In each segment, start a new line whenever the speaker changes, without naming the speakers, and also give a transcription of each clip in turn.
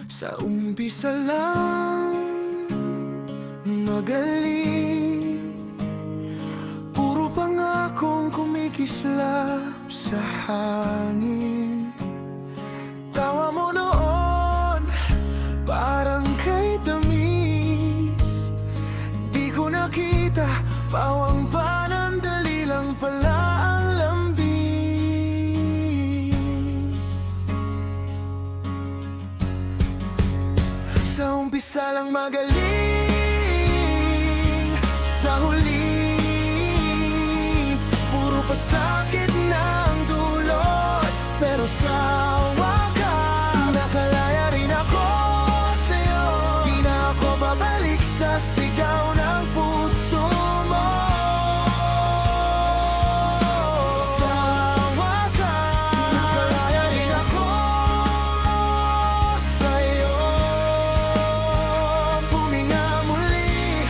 Sa umpisa lang magaling, puro pangakong kumikislap sa hangin. Tawa mo noon, parang kay tamis. Di ko nakita, pawang panandali lang pala ang lambing. Sa umpisa lang magaling, sa huli puro pasakit ng dulot. Pero sa wakas, nakalaya rin ako sa'yo. Di na ako babalik sa sigaw ng puso mo. Sa wakas, nakalaya rin ako sa'yo. Huminga muli,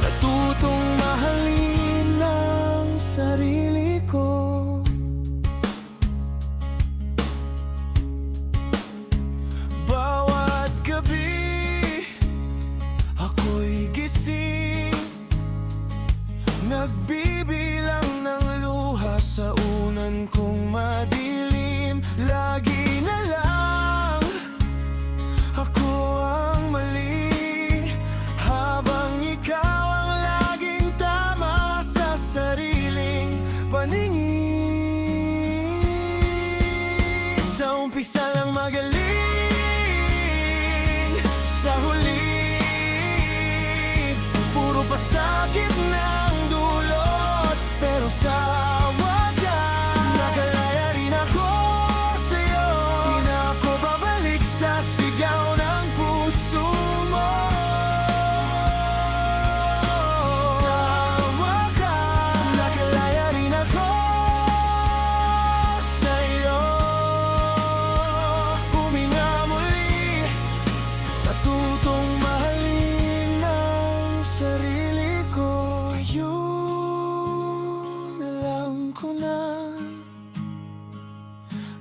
natutong mahalin ang sarili ko. Bawat gabi ako'y gising, nagbibilang ng luha sa unan kong madilim. Lagi na lang ako ang mali, habang ikaw ang laging tama sa sariling paningin. Sa umpisa lang magaling, sa huli puro pasakit ng dulot. Pero sa wakas, nakalaya rin ako sa'yo. Di na ako babalik sa sigaw ng puso mo. Sa wakas, nakalaya rin ako sa'yo. Huminga muli, natutong mahalin ang sarili ko. Ayun na lang ko na,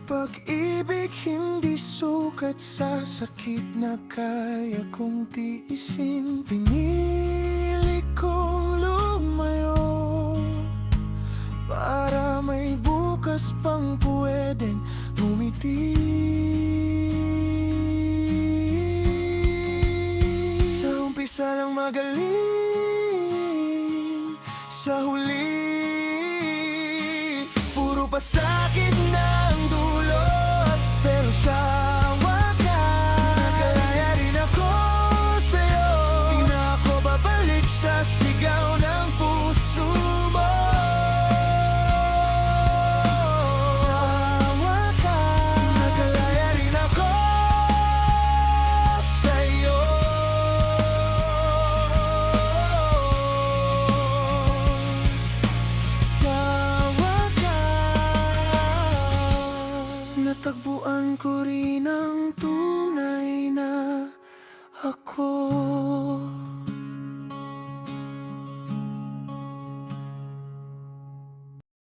pag-ibig hindi sukat sa sakit na kaya kong tiisin. Pinili kong lumayo para may bukas pang pwedeng ngumiti. Sa umpisa lang magaling, sa huli puro pasakit ng dulot. Pero sa wakas, nakalaya rin ako sa'yo. Di na ako babalik sa sigaw ng puso mo. Sa wakas, nakalaya rin ako sa'yo. Sa wakas, natagpuan ko rin ang tunay